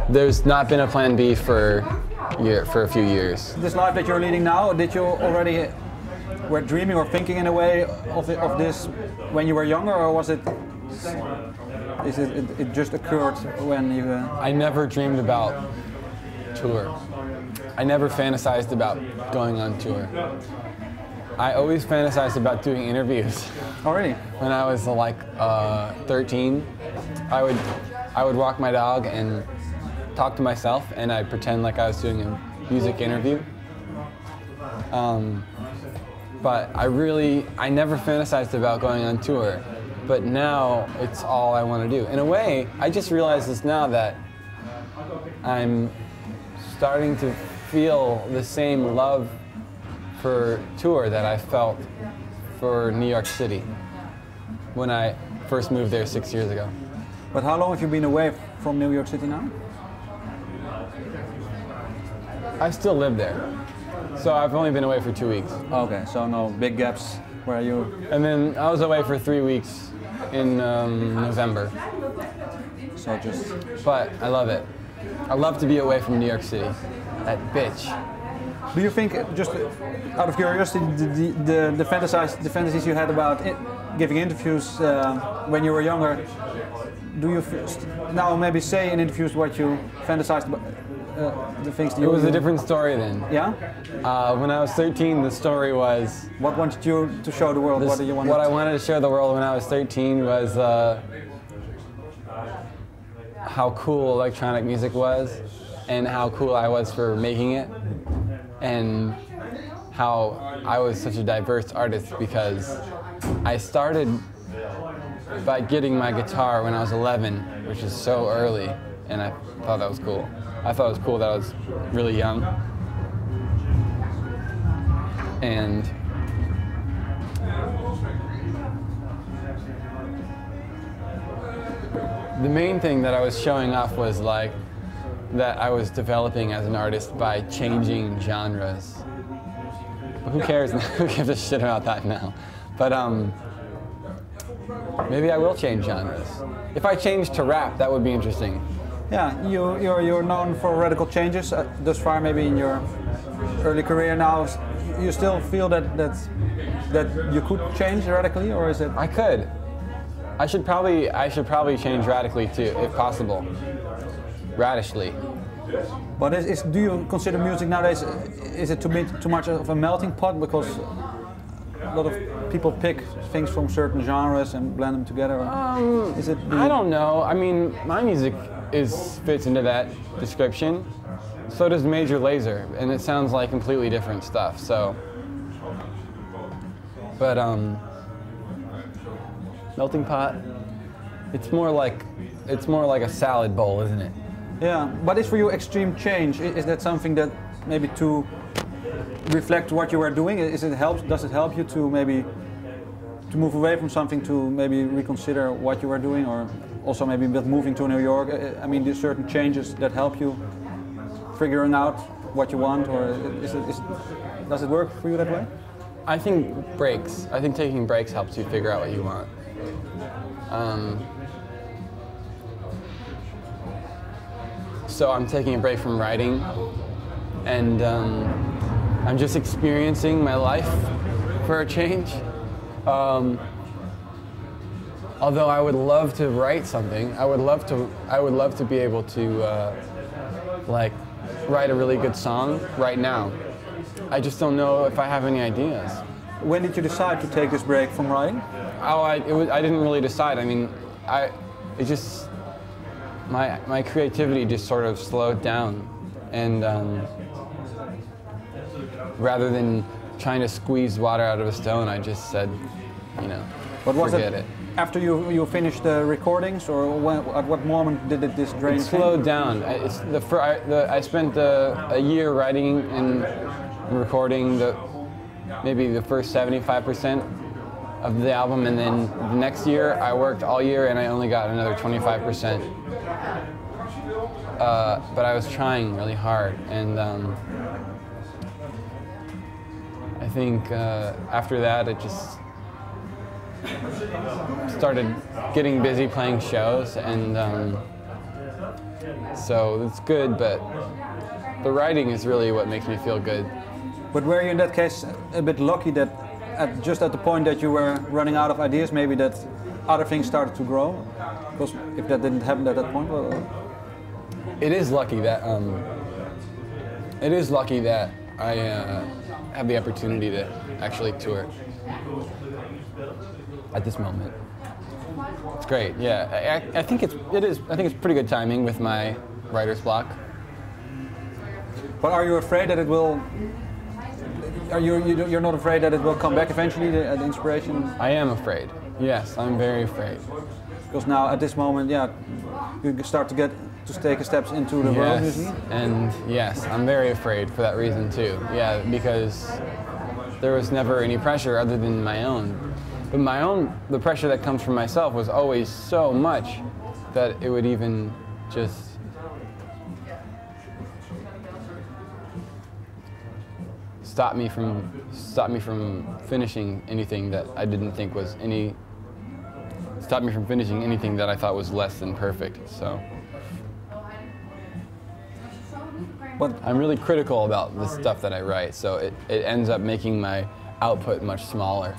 There's not been a plan B for a few years. This life that you're leading now, did you already were dreaming or thinking in a way of this when you were younger, or was it? It just occurred when you? I never dreamed about tour. I never fantasized about going on tour. I always fantasized about doing interviews. Oh, really? When I was like 13, I would walk my dog and talk to myself, and I'd pretend like I was doing a music interview. But I never fantasized about going on tour. But now it's all I want to do. In a way, I just realized this now that I'm starting to feel the same love for tour that I felt for New York City when I first moved there 6 years ago. But how long have you been away from New York City now? I still live there, so I've only been away for 2 weeks. Okay, so no big gaps where you... And then I was away for 3 weeks in November. So just... But I love it. I love to be away from New York City. That bitch. Do you think, just out of curiosity, the fantasies you had about giving interviews when you were younger, do you now maybe say in interviews what you fantasized about? The things that it was a different story then. Yeah? When I was 13, the story was... What wanted you to show the world? What I wanted to show the world when I was 13 was how cool electronic music was, and how cool I was for making it, and how I was such a diverse artist, because I started by getting my guitar when I was 11, which is so early, and I thought that was cool. I thought it was cool that I was really young. And the main thing that I was showing off was like that I was developing as an artist by changing genres. Who cares? Who gives a shit about that now? But maybe I will change genres. If I change to rap, that would be interesting. Yeah, you're known for radical changes thus far. Maybe in your early career now, you still feel that you could change radically, or is it? I could. I should probably change radically too, if possible. Radically. But do you consider music nowadays? Is it too much of a melting pot, because a lot of people pick things from certain genres and blend them together? I don't know. I mean, my music fits into that description. So does Major Lazer, and it sounds like completely different stuff. So, but melting pot. It's more like a salad bowl, isn't it? Yeah, but is for you extreme change? Is that something that maybe to reflect what you are doing? Does it help you to maybe to move away from something, to maybe reconsider what you are doing, or also maybe with moving to New York? I mean, there's certain changes that help you figuring out what you want, or does it work for you that way? I think breaks. I think taking breaks helps you figure out what you want. So I'm taking a break from writing, and I'm just experiencing my life for a change. Although I would love to write something, I would love to be able to like write a really good song right now. I just don't know if I have any ideas. When did you decide to take this break from writing? Oh, I didn't really decide. I mean, my creativity just sort of slowed down, and rather than trying to squeeze water out of a stone, I just said, you know, forget it. After you finished the recordings, or at what moment did this drain? It slowed down. I spent a year writing and recording maybe the first 75% of the album, and then the next year I worked all year and I only got another 25%. But I was trying really hard, and I think after that it just started getting busy playing shows, and So it's good, but the writing is really what makes me feel good. But were you in that case a bit lucky that just at the point that you were running out of ideas, maybe that other things started to grow? Because if that didn't happen at that point, well, it is lucky that I have the opportunity to actually tour at this moment. It's great. Yeah, I think it's pretty good timing with my writer's block. But are you afraid that it will? You're not afraid that it will come back eventually, the inspiration? I am afraid. Yes, I'm very afraid. Because now at this moment, yeah, you start to take steps into the world, usually. And yes, I'm very afraid for that reason too. Yeah, because there was never any pressure other than my own. But the pressure that comes from myself was always so much that it would even just stop me from finishing anything that I didn't think was stop me from finishing anything that I thought was less than perfect. So but I'm really critical about the stuff that I write, so it ends up making my output much smaller.